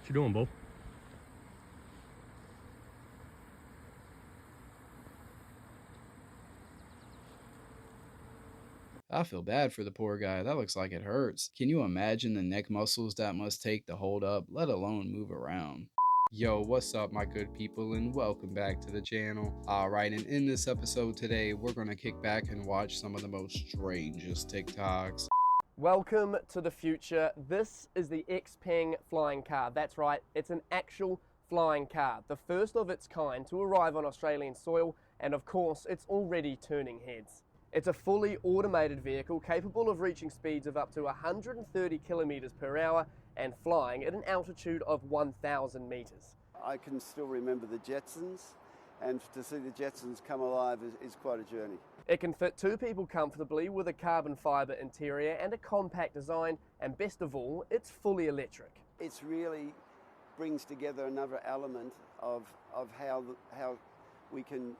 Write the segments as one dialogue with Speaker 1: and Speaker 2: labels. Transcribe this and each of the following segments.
Speaker 1: you doing, Bo?
Speaker 2: I feel bad for the poor guy. That looks like it hurts. Can you imagine the neck muscles that must take to hold up, let alone move around? Yo, what's up, my good people, and welcome back to the channel. Alright, and in this episode today, we're going to kick back and watch some of the most strangest TikToks.
Speaker 3: Welcome to the future. This is the Xpeng flying car. That's right, it's an actual flying car, the first of its kind to arrive on Australian soil, and of course, it's already turning heads. It's a fully automated vehicle capable of reaching speeds of up to 130 kilometers per hour and flying at an altitude of 1,000 meters.
Speaker 4: I can still remember the Jetsons, and to see the Jetsons come alive is quite a journey.
Speaker 3: It can fit two people comfortably with a carbon fiber interior and a compact design, and best of all, it's fully electric.
Speaker 4: It really brings together another element of how we can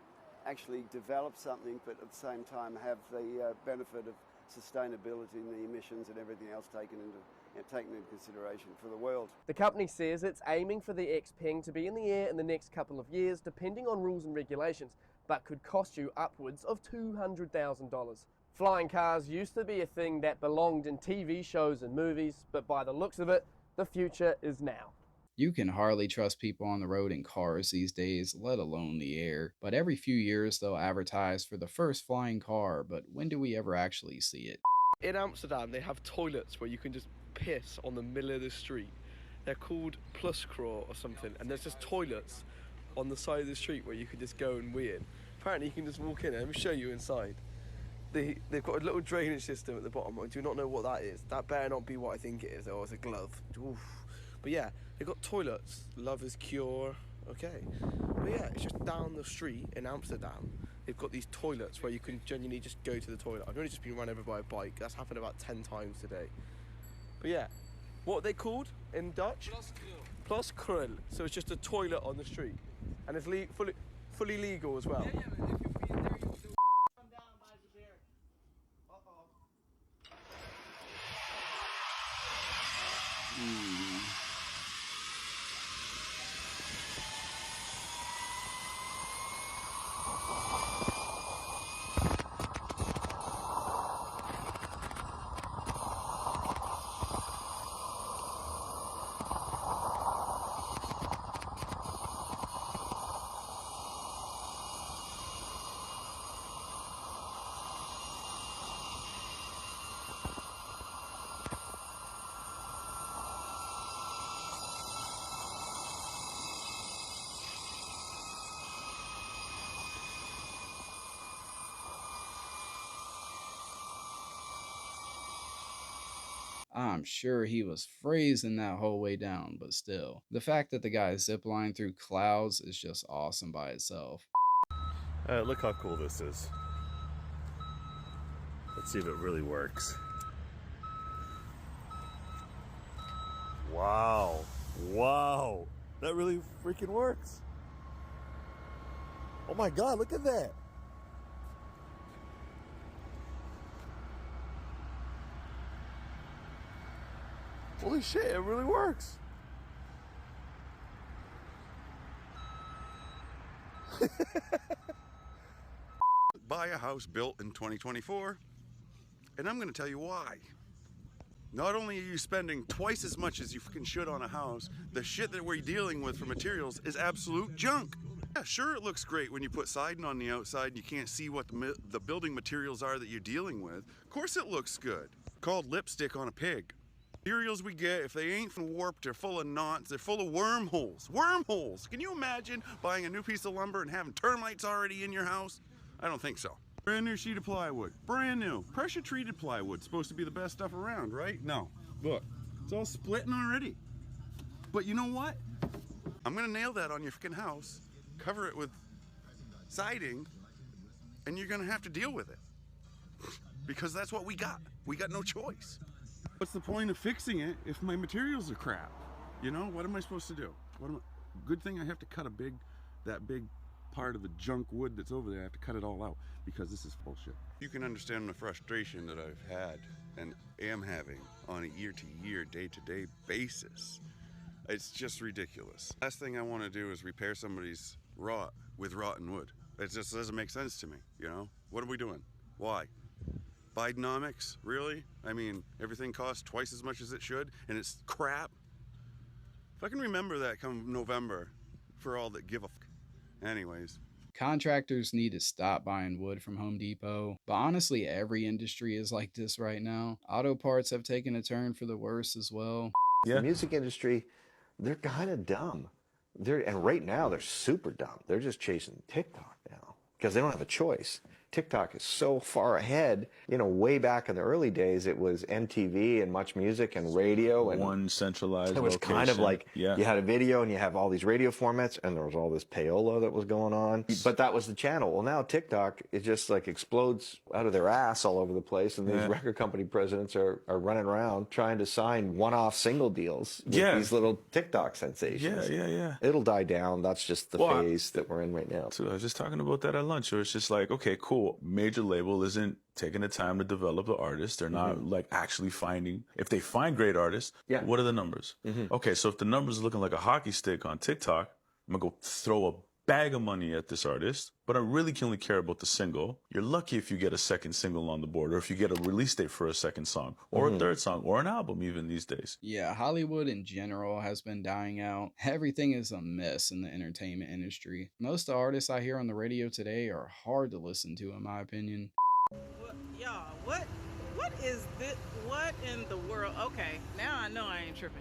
Speaker 4: actually develop something, but at the same time have the benefit of sustainability and the emissions and everything else taken into consideration for the world.
Speaker 3: The company says it's aiming for the Xpeng to be in the air in the next couple of years, depending on rules and regulations, but could cost you upwards of $200,000. Flying cars used to be a thing that belonged in TV shows and movies, but by the looks of it, the future is now.
Speaker 2: You can hardly trust people on the road in cars these days, let alone the air. But every few years they'll advertise for the first flying car, but when do we ever actually see it?
Speaker 5: In Amsterdam, they have toilets where you can just piss on the middle of the street. They're called Pluscraw or something, and there's just toilets on the side of the street where you can just go and wee in. Apparently you can just walk in, and let me show you inside. They've got a little drainage system at the bottom. I do not know what that is. That better not be what I think it is, or it's a glove. Oof. But yeah, they've got toilets, love is cure, okay. But yeah, it's just down the street in Amsterdam. They've got these toilets where you can genuinely just go to the toilet. I've only just been run over by a bike. That's happened about 10 times today. But yeah, what are they called in Dutch? Pluscrawl. So it's just a toilet on the street. And it's fully legal as well.
Speaker 6: Yeah, but if you're in there, you'll do come down and buy the beer. Uh-oh.
Speaker 2: I'm sure he was freezing that whole way down, but still. The fact that the guy ziplined through clouds is just awesome by itself.
Speaker 1: Look how cool this is. Let's see if it really works. Wow. Wow. That really freaking works. Oh my God, look at that. Holy shit, it really works.
Speaker 7: Buy a house built in 2024, and I'm going to tell you why. Not only are you spending twice as much as you fucking should on a house, the shit that we're dealing with for materials is absolute junk. Yeah, sure, it looks great when you put siding on the outside and you can't see what the building materials are that you're dealing with. Of course it looks good. Called lipstick on a pig. Materials we get, if they ain't warped, they're full of knots, they're full of wormholes. Wormholes! Can you imagine buying a new piece of lumber and having termites already in your house? I don't think so. Brand new sheet of plywood. Brand new. Pressure treated plywood. Supposed to be the best stuff around, right? No. Look, it's all splitting already. But you know what? I'm gonna nail that on your freaking house, cover it with siding, and you're gonna have to deal with it. Because that's what we got. We got no choice. What's the point of fixing it if my materials are crap? You know, what am I supposed to do? Good thing I have to cut that big part of the junk wood that's over there. I have to cut it all out because this is bullshit. You can understand the frustration that I've had and am having on a year-to-year, day-to-day basis It's just ridiculous. Last thing I want to do is repair somebody's rot with rotten wood. It just doesn't make sense to me, you know? What are we doing? Why? Bidenomics? Really? I mean, everything costs twice as much as it should, and it's crap. If I can remember that come November, for all that give a Anyways.
Speaker 2: Contractors need to stop buying wood from Home Depot, but honestly, every industry is like this right now. Auto parts have taken a turn for the worse as well.
Speaker 8: The music industry, they're kind of dumb. And right now, they're super dumb. They're just chasing TikTok now because they don't have a choice. TikTok is so far ahead. You know, way back in the early days, it was MTV and Much Music and radio. And
Speaker 9: one centralized
Speaker 8: it was
Speaker 9: location.
Speaker 8: kind of like you had a video and you have all these radio formats, and there was all this payola that was going on. But that was the channel. Well, now TikTok, it just like explodes out of their ass all over the place, and these record company presidents are running around trying to sign one-off single deals with these little TikTok sensations. It'll die down. That's just the phase that we're in right now.
Speaker 9: So I was just talking about that at lunch. Where it's just like, okay, cool. Major label isn't taking the time to develop the artist. They're not like actually finding. If they find great artists, what are the numbers? Okay, so if the numbers are looking like a hockey stick on TikTok, I'm gonna go throw a bag of money at this artist, but I really can only care about the single. You're lucky if you get a second single on the board, or if you get a release date for a second song, or a third song, or an album even these days.
Speaker 2: Yeah, Hollywood in general has been dying out. Everything is a mess in the entertainment industry. Most of the artists I hear on the radio today are hard to listen to, in my opinion.
Speaker 10: Y'all, what is this? What in the world? Okay, now I know I ain't tripping.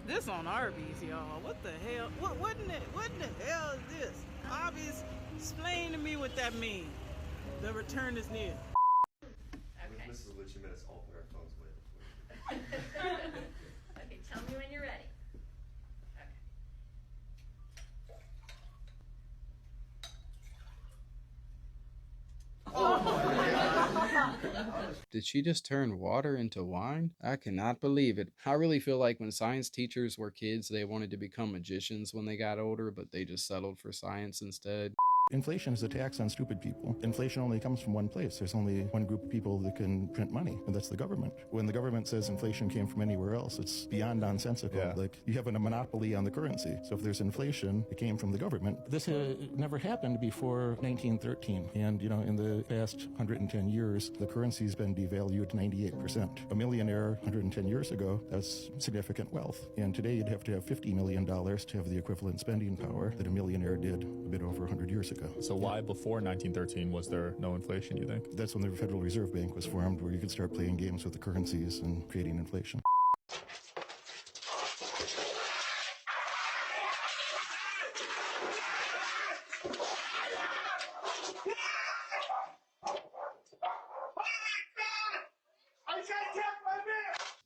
Speaker 10: This on Arby's, y'all. What the hell? What in the hell is this? Arby's, explain to me what that means. The return is near.
Speaker 11: Okay. This is a legit minutes. I'll put our phones away. Okay, tell me when you're ready.
Speaker 2: Did she just turn water into wine? I cannot believe it. I really feel like when science teachers were kids, they wanted to become magicians when they got older, but they just settled for science instead.
Speaker 12: Inflation is a tax on stupid people. Inflation only comes from one place. There's only one group of people that can print money, and that's the government. When the government says inflation came from anywhere else, it's beyond nonsensical. Yeah. Like, you have a monopoly on the currency. So if there's inflation, it came from the government. This never happened before 1913. And, you know, in the past 110 years, the currency's been devalued 98%. A millionaire 110 years ago, that's significant wealth. And today you'd have to have $50 million to have the equivalent spending power that a millionaire did a bit over 100 years ago.
Speaker 13: So why before 1913 was there no inflation, you think?
Speaker 12: That's when the Federal Reserve Bank was formed, where you could start playing games with the currencies and creating inflation.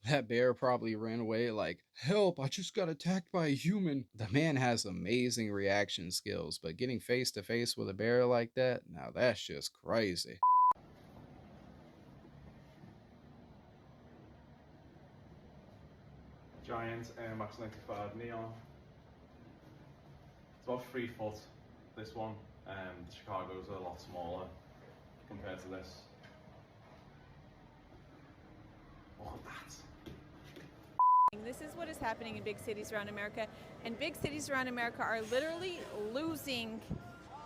Speaker 2: That bear probably ran away like, help, I just got attacked by a human. The man has amazing reaction skills, but getting face to face with a bear like that, now that's just crazy.
Speaker 14: Giant Air Max 95 Neon. It's about 3 foot, this one. Chicago's a lot smaller compared to this. Look at that.
Speaker 15: This is what is happening in big cities around America, and big cities around America are literally losing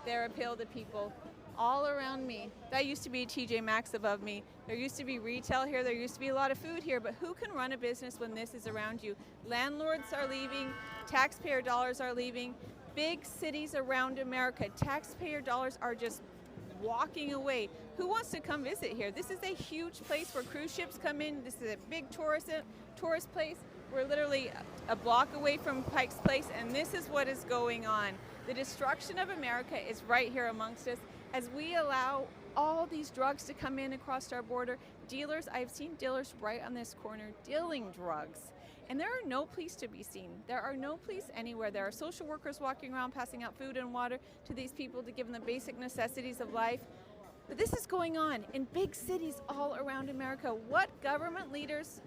Speaker 15: their appeal to people. All around me, that used to be TJ Maxx above me. There used to be retail here, there used to be a lot of food here, but who can run a business when this is around you? Landlords are leaving, taxpayer dollars are leaving. Big cities around America, taxpayer dollars are just walking away. Who wants to come visit here? This is a huge place where cruise ships come in. This is a big tourist place. We're literally a block away from Pike's Place, and this is what is going on. The destruction of America is right here amongst us as we allow all these drugs to come in across our border. Dealers, I've seen dealers right on this corner dealing drugs, and there are no police to be seen. There are no police anywhere. There are social workers walking around passing out food and water to these people to give them the basic necessities of life. But this is going on in big cities all around America. What government leaders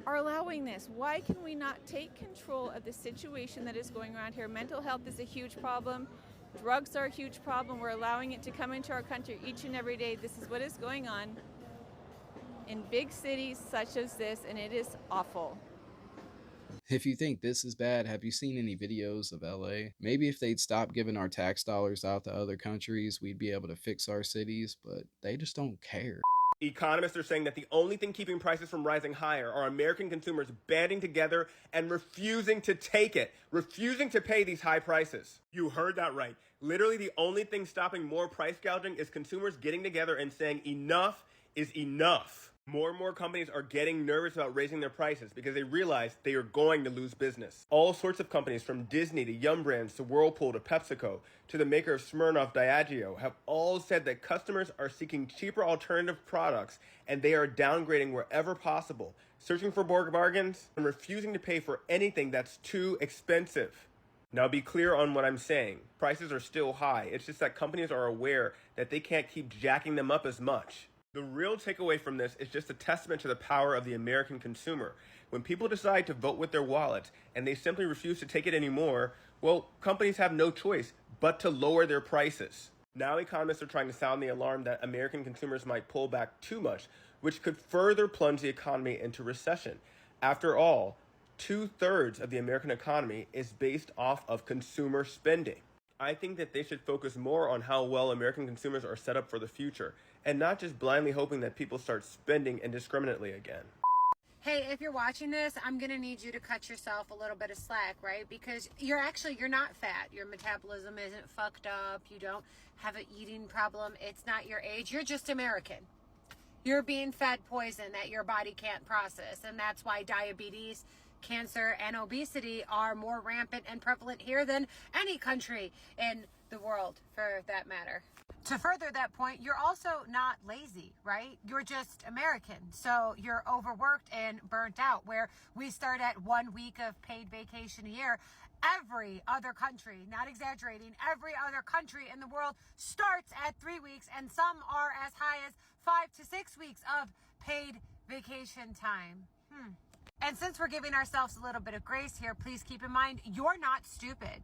Speaker 15: are allowing this? Why can we not take control of the situation that is going around here? Mental health is a huge problem. Drugs are a huge problem. We're allowing it to come into our country each and every day. This is what is going on in big cities such as this, and it is awful.
Speaker 2: If you think this is bad, have you seen any videos of LA? Maybe if they'd stop giving our tax dollars out to other countries, we'd be able to fix our cities, but they just don't care.
Speaker 3: Economists are saying that the only thing keeping prices from rising higher are American consumers banding together and refusing to take it, refusing to pay these high prices. You heard that right. Literally the only thing stopping more price gouging is consumers getting together and saying enough is enough. More and more companies are getting nervous about raising their prices because they realize they are going to lose business. All sorts of companies, from Disney to Yum Brands to Whirlpool to PepsiCo to the maker of Smirnoff Diageo, have all said that customers are seeking cheaper alternative products and they are downgrading wherever possible, searching for bargains and refusing to pay for anything that's too expensive. Now be clear on what I'm saying. Prices are still high. It's just that companies are aware that they can't keep jacking them up as much. The real takeaway from this is just a testament to the power of the American consumer. When people decide to vote with their wallet and they simply refuse to take it anymore, well, companies have no choice but to lower their prices. Now economists are trying to sound the alarm that American consumers might pull back too much, which could further plunge the economy into recession. After all, 2/3 of the American economy is based off of consumer spending. I think that they should focus more on how well American consumers are set up for the future, and not just blindly hoping that people start spending indiscriminately again.
Speaker 16: Hey, if you're watching this, I'm gonna need you to cut yourself a little bit of slack, right? Because you're not fat. Your metabolism isn't fucked up. You don't have an eating problem. It's not your age. You're just American. You're being fed poison that your body can't process, and that's why diabetes, cancer, and obesity are more rampant and prevalent here than any country in the world, for that matter. To further that point, you're also not lazy, right? You're just American. So you're overworked and burnt out, where we start at 1 week of paid vacation a year. Every other country, not exaggerating, every other country in the world starts at 3 weeks, and some are as high as 5 to 6 weeks of paid vacation time. And since we're giving ourselves a little bit of grace here, please keep in mind, you're not stupid.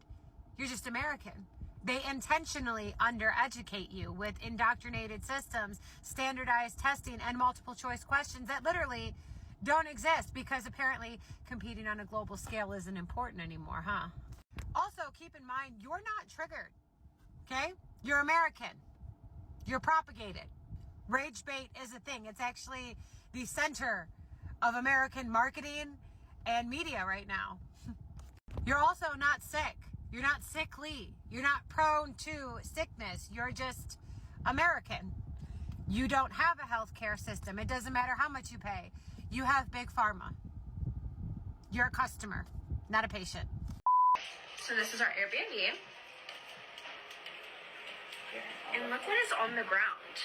Speaker 16: You're just American. They intentionally undereducate you with indoctrinated systems, standardized testing, and multiple choice questions that literally don't exist because apparently competing on a global scale isn't important anymore, huh? Also, keep in mind, you're not triggered, okay? You're American. You're propagated. Rage bait is a thing. It's actually the center of American marketing and media right now. You're also not sick. You're not sickly. You're not prone to sickness. You're just American. You don't have a healthcare system. It doesn't matter how much you pay. You have big pharma. You're a customer, not a patient.
Speaker 17: So this is our Airbnb. And look what is on the ground.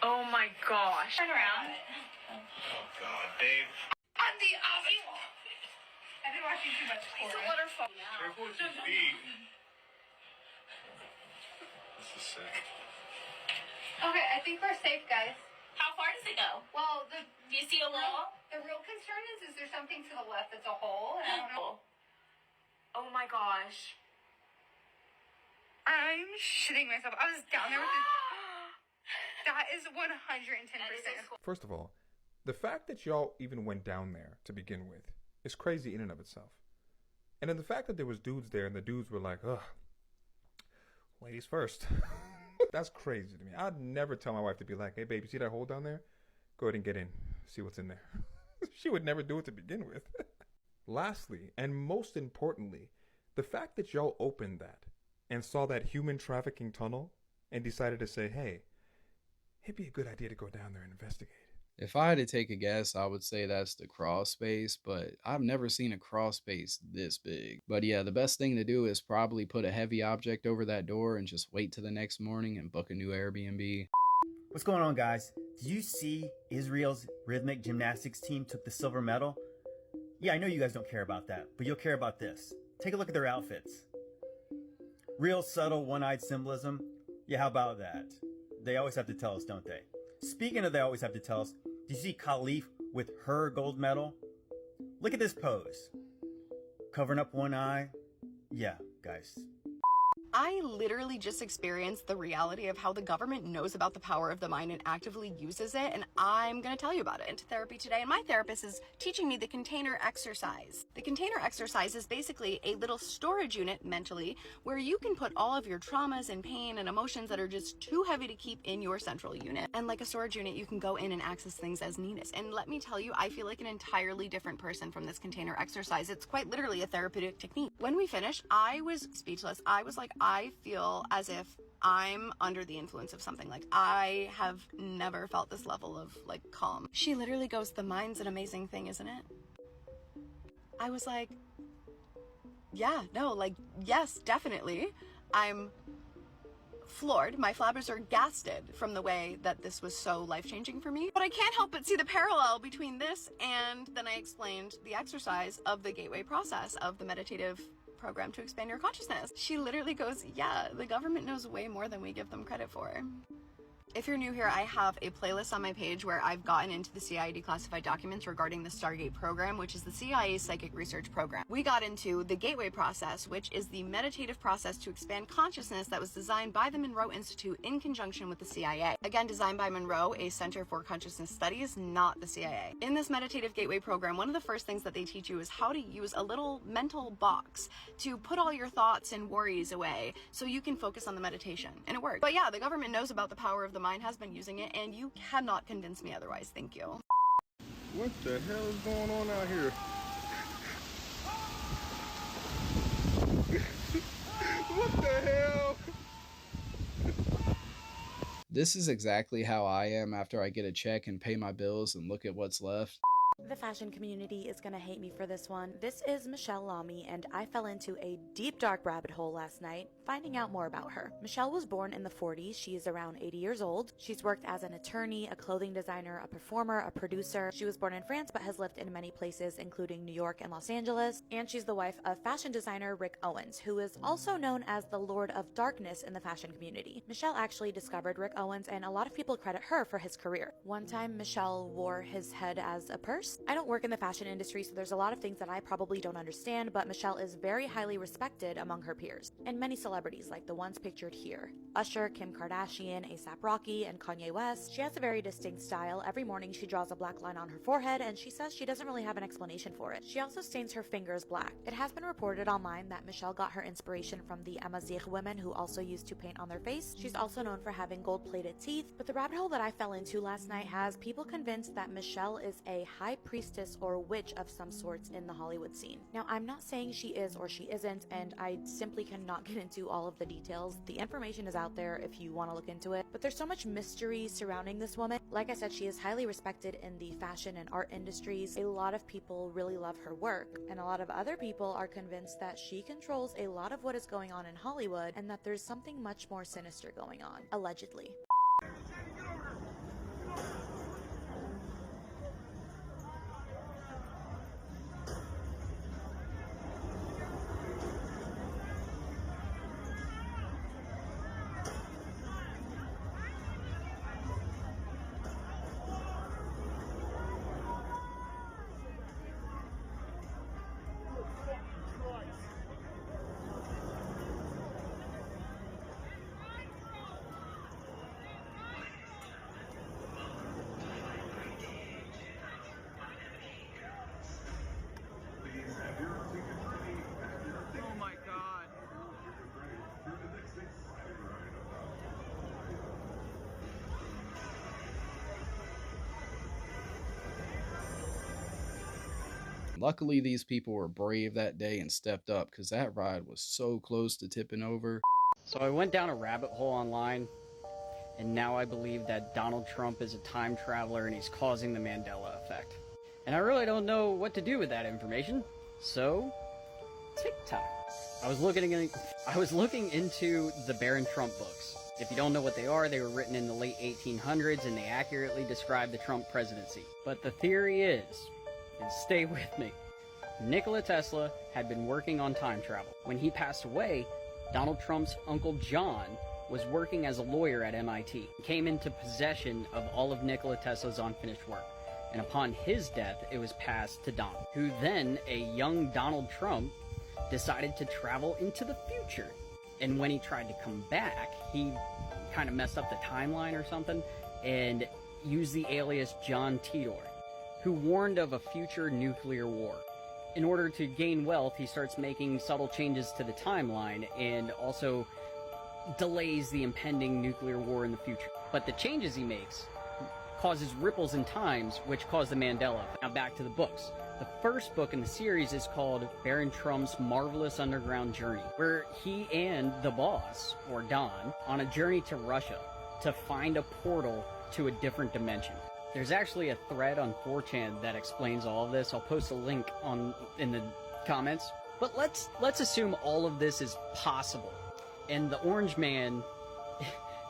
Speaker 17: Oh my gosh. Turn around.
Speaker 11: Oh God, babe.
Speaker 17: On the I've been watching too much. It's a waterfall.
Speaker 11: Careful with your feet. This is sick.
Speaker 16: Okay, I think we're safe, guys.
Speaker 17: How far does it go?
Speaker 16: Well,
Speaker 17: Do you see a wall?
Speaker 16: the real concern is there something to the left that's a hole? And I don't know.
Speaker 17: Oh my gosh.
Speaker 16: I'm shitting myself. I was down there with That is 110%.
Speaker 18: First of all, the fact that y'all even went down there to begin with is crazy in and of itself. And then the fact that there was dudes there and the dudes were like, ugh, ladies first. That's crazy to me. I'd never tell my wife to be like, hey babe, you see that hole down there? Go ahead and get in. See what's in there. She would never do it to begin with. Lastly, and most importantly, the fact that y'all opened that and saw that human trafficking tunnel and decided to say, hey, it'd be a good idea to go down there and investigate.
Speaker 2: If I had to take a guess, I would say that's the crawl space, but I've never seen a crawl space this big. But yeah, the best thing to do is probably put a heavy object over that door and just wait till the next morning and book a new Airbnb.
Speaker 19: What's going on, guys? Did you see Israel's rhythmic gymnastics team took the silver medal? Yeah, I know you guys don't care about that, but you'll care about this. Take a look at their outfits. Real subtle one-eyed symbolism. Yeah, how about that? They always have to tell us, don't they? Speaking of they always have to tell us, do you see Khalif with her gold medal? Look at this pose. Covering up one eye. Yeah, guys.
Speaker 20: I literally just experienced the reality of how the government knows about the power of the mind and actively uses it, and I'm gonna tell you about it. Into therapy today, and my therapist is teaching me the container exercise. The container exercise is basically a little storage unit mentally where you can put all of your traumas and pain and emotions that are just too heavy to keep in your central unit. And like a storage unit, you can go in and access things as needed. And let me tell you, I feel like an entirely different person from this container exercise. It's quite literally a therapeutic technique. When we finished, I was speechless. I was like, I feel as if I'm under the influence of something. Like, I have never felt this level of like calm. She literally goes, the mind's an amazing thing, isn't it? I was like, yeah, no, like, yes, definitely. I'm floored. My flabbergasted from the way that this was so life-changing for me. But I can't help but see the parallel between this and then I explained the exercise of the gateway process of the meditative program to expand your consciousness. She literally goes, yeah, the government knows way more than we give them credit for. If you're new here, I have a playlist on my page where I've gotten into the CIA declassified documents regarding the Stargate program, which is the CIA's psychic research program. We got into the gateway process, which is the meditative process to expand consciousness that was designed by the Monroe Institute in conjunction with the CIA. Again, designed by Monroe, a Center for Consciousness Studies, not the CIA. In this meditative gateway program, one of the first things that they teach you is how to use a little mental box to put all your thoughts and worries away so you can focus on the meditation. And it worked. But yeah, the government knows about the power of the mind, has been using it, and you cannot convince me otherwise. Thank you.
Speaker 18: What the hell is going on out here? What the hell?
Speaker 2: This is exactly how I am after I get a check and pay my bills and look at what's left.
Speaker 21: The fashion community is gonna hate me for this one. This is Michelle Lamy, and I fell into a deep dark rabbit hole last night, finding out more about her. Michelle was born in the 40s. She is around 80 years old. She's worked as an attorney, a clothing designer, a performer, a producer. She was born in France but has lived in many places, including New York and Los Angeles. And she's the wife of fashion designer Rick Owens, who is also known as the Lord of Darkness in the fashion community. Michelle actually discovered Rick Owens, and a lot of people credit her for his career. One time, Michelle wore his head as a purse. I don't work in the fashion industry, so there's a lot of things that I probably don't understand, but Michelle is very highly respected among her peers. And many celebrities, like the ones pictured here. Usher, Kim Kardashian, A$AP Rocky, and Kanye West. She has a very distinct style. Every morning she draws a black line on her forehead, and she says she doesn't really have an explanation for it. She also stains her fingers black. It has been reported online that Michelle got her inspiration from the Amazigh women, who also used to paint on their face. She's also known for having gold-plated teeth, but the rabbit hole that I fell into last night has people convinced that Michelle is a high priestess or witch of some sorts in the Hollywood scene. Now, I'm not saying she is or she isn't, and I simply cannot get into all of the details. The information is out there if you want to look into it, but there's so much mystery surrounding this woman. Like I said, she is highly respected in the fashion and art industries. A lot of people really love her work, and a lot of other people are convinced that she controls a lot of what is going on in Hollywood and that there's something much more sinister going on, allegedly.
Speaker 10: Oh my God.
Speaker 2: Luckily, these people were brave that day and stepped up, because that ride was so close to tipping over.
Speaker 22: So I went down a rabbit hole online, and now I believe that Donald Trump is a time traveler and he's causing the Mandela effect. And I really don't know what to do with that information, so TikTok. I was looking into the Baron Trump books. If you don't know what they were written in the late 1800s, and they accurately describe the Trump presidency. But the theory is, and stay with me, Nikola Tesla had been working on time travel. When he passed away, Donald Trump's Uncle John was working as a lawyer at MIT. He came into possession of all of Nikola Tesla's unfinished work. And upon his death, it was passed to Donald, who then, a young Donald Trump, decided to travel into the future. And when he tried to come back, he kind of messed up the timeline or something and used the alias John Titor, who warned of a future nuclear war. In order to gain wealth, he starts making subtle changes to the timeline and also delays the impending nuclear war in the future. But the changes he makes causes ripples in times, which cause the Mandela effect. Now back to the books. The first book in the series is called Baron Trump's Marvelous Underground Journey, where he and the boss, or Don, on a journey to Russia to find a portal to a different dimension. There's actually a thread on 4chan that explains all of this. I'll post a link in the comments. But let's assume all of this is possible, and the Orange Man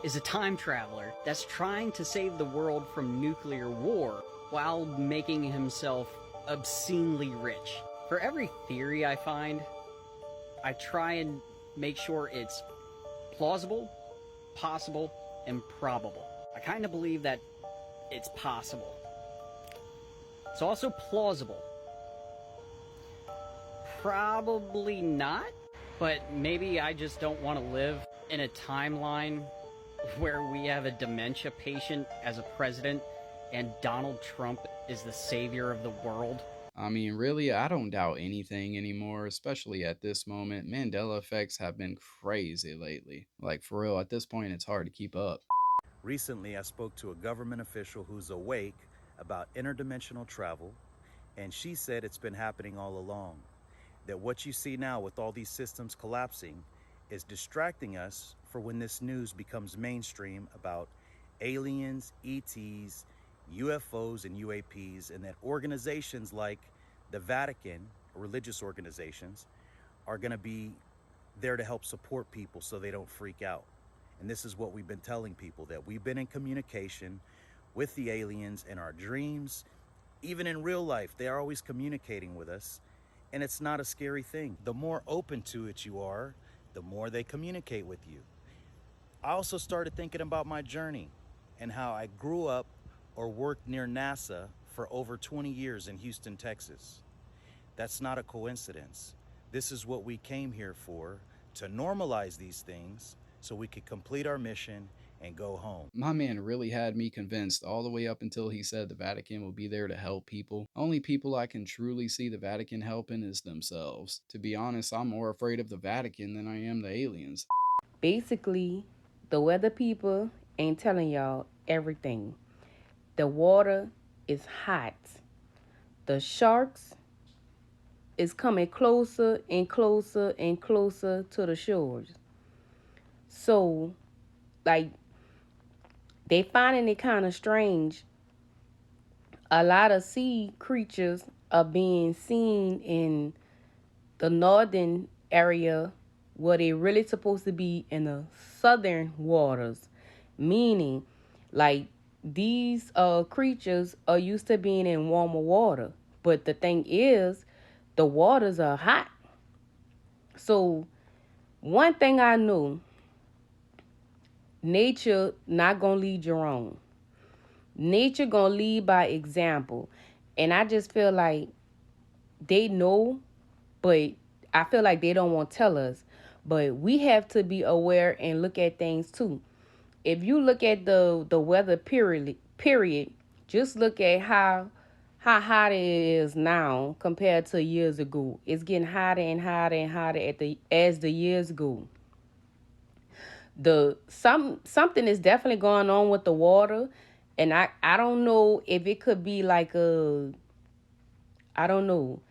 Speaker 22: is a time traveler that's trying to save the world from nuclear war while making himself obscenely rich. For every theory I find, I try and make sure it's plausible, possible, and probable. I kind of believe that it's possible. It's also plausible. Probably not, but maybe I just don't want to live in a timeline where we have a dementia patient as a president and Donald Trump is the savior of the world.
Speaker 2: I mean, really, I don't doubt anything anymore, especially at this moment. Mandela effects have been crazy lately. Like, for real, at this point, it's hard to keep up.
Speaker 4: Recently, I spoke to a government official who's awake about interdimensional travel, and she said it's been happening all along. That what you see now with all these systems collapsing is distracting us for when this news becomes mainstream about aliens, ETs, UFOs, and UAPs, and that organizations like the Vatican, religious organizations, are going to be there to help support people so they don't freak out. And this is what we've been telling people, that we've been in communication with the aliens in our dreams. Even in real life, they are always communicating with us, and it's not a scary thing. The more open to it you are, the more they communicate with you. I also started thinking about my journey and how I grew up or worked near NASA for over 20 years in Houston, Texas. That's not a coincidence. This is what we came here for, to normalize these things so we could complete our mission and go home.
Speaker 2: My man really had me convinced all the way up until he said the Vatican will be there to help people. Only people I can truly see the Vatican helping is themselves. To be honest, I'm more afraid of the Vatican than I am the aliens.
Speaker 5: Basically, the weather people ain't telling y'all everything. The water is hot. The sharks is coming closer and closer and closer to the shores. So, like, they finding it kind of strange. A lot of sea creatures are being seen in the northern area where they really supposed to be in the southern waters. Meaning, like, these creatures are used to being in warmer water. But the thing is, the waters are hot. So, one thing I knew, nature not gonna lead you wrong. Nature gonna lead by example. And I just feel like they know, but I feel like they don't want to tell us. But we have to be aware and look at things too. If you look at the weather period, just look at how hot it is now compared to years ago. It's getting hotter and hotter and hotter as the years go. Something is definitely going on with the water, and I don't know if it could be like I don't know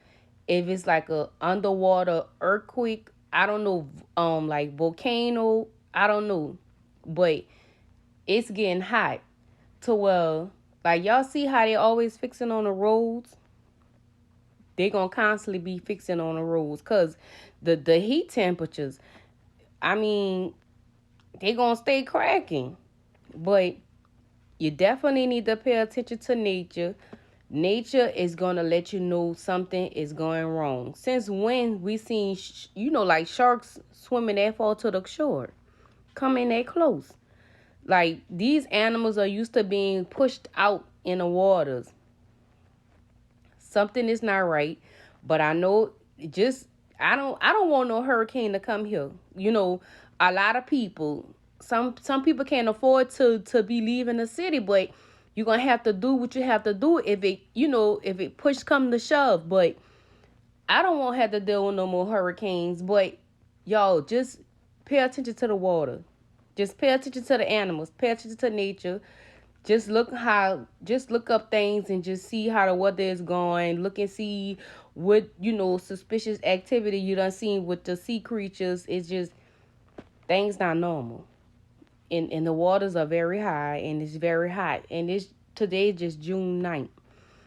Speaker 5: if it's like a underwater earthquake. I don't know, like volcano. I don't know, but it's getting hot to where, like, y'all see how they always fixing on the roads. They gonna constantly be fixing on the roads because the heat temperatures, I mean, they gonna stay cracking. But you definitely need to pay attention to nature. Nature is gonna let you know something is going wrong. Since when we seen, like sharks swimming that far to the shore, coming that close? Like, these animals are used to being pushed out in the waters. Something is not right, but I know I don't want no hurricane to come here. a lot of people, some people can't afford to be leaving the city, but you're gonna have to do what you have to do if it, if it push come to shove. But I don't want to have to deal with no more hurricanes. But y'all, just pay attention to the water. Just pay attention to the animals. Pay attention to nature. Just look up things and just see how the weather is going. Look and see what, suspicious activity you done seen with the sea creatures. It's just, things not normal. And the waters are very high and it's very hot. And today is just June 9th.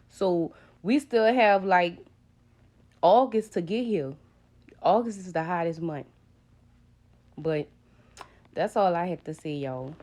Speaker 5: So we still have like August to get here. August is the hottest month. But that's all I have to say, y'all.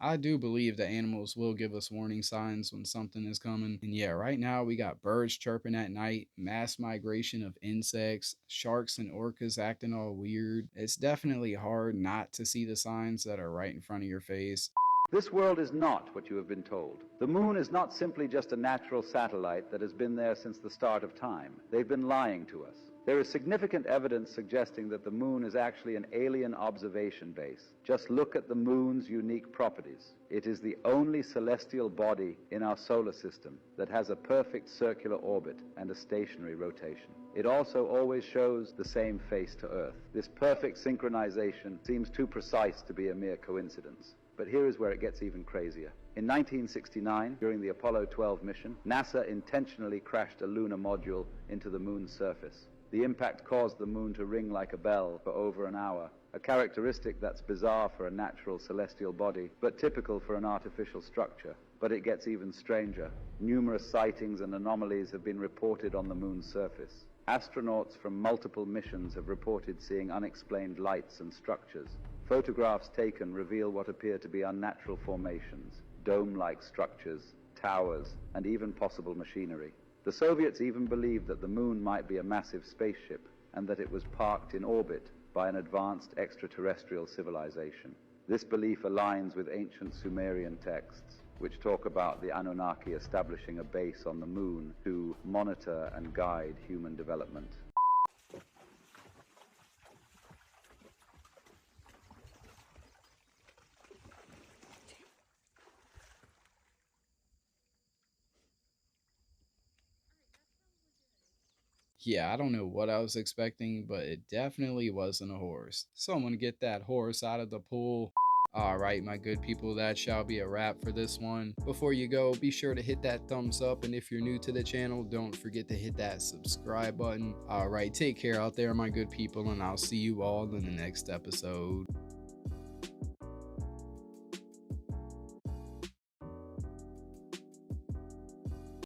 Speaker 2: I do believe that animals will give us warning signs when something is coming. And yeah, right now we got birds chirping at night, mass migration of insects, sharks and orcas acting all weird. It's definitely hard not to see the signs that are right in front of your face.
Speaker 1: This world is not what you have been told. The moon is not simply just a natural satellite that has been there since the start of time. They've been lying to us. There is significant evidence suggesting that the moon is actually an alien observation base. Just look at the moon's unique properties. It is the only celestial body in our solar system that has a perfect circular orbit and a stationary rotation. It also always shows the same face to Earth. This perfect synchronization seems too precise to be a mere coincidence. But here is where it gets even crazier. In 1969, during the Apollo 12 mission, NASA intentionally crashed a lunar module into the moon's surface. The impact caused the moon to ring like a bell for over an hour, a characteristic that's bizarre for a natural celestial body, but typical for an artificial structure. But it gets even stranger. Numerous sightings and anomalies have been reported on the moon's surface. Astronauts from multiple missions have reported seeing unexplained lights and structures. Photographs taken reveal what appear to be unnatural formations, dome-like structures, towers, and even possible machinery. The Soviets even believed that the moon might be a massive spaceship and that it was parked in orbit by an advanced extraterrestrial civilization. This belief aligns with ancient Sumerian texts, which talk about the Anunnaki establishing a base on the moon to monitor and guide human development.
Speaker 2: Yeah, I don't know what I was expecting, but it definitely wasn't a horse. Someone get that horse out of the pool. Alright, my good people, that shall be a wrap for this one. Before you go, be sure to hit that thumbs up, and if you're new to the channel, don't forget to hit that subscribe button. Alright, take care out there, my good people, and I'll see you all in the next episode.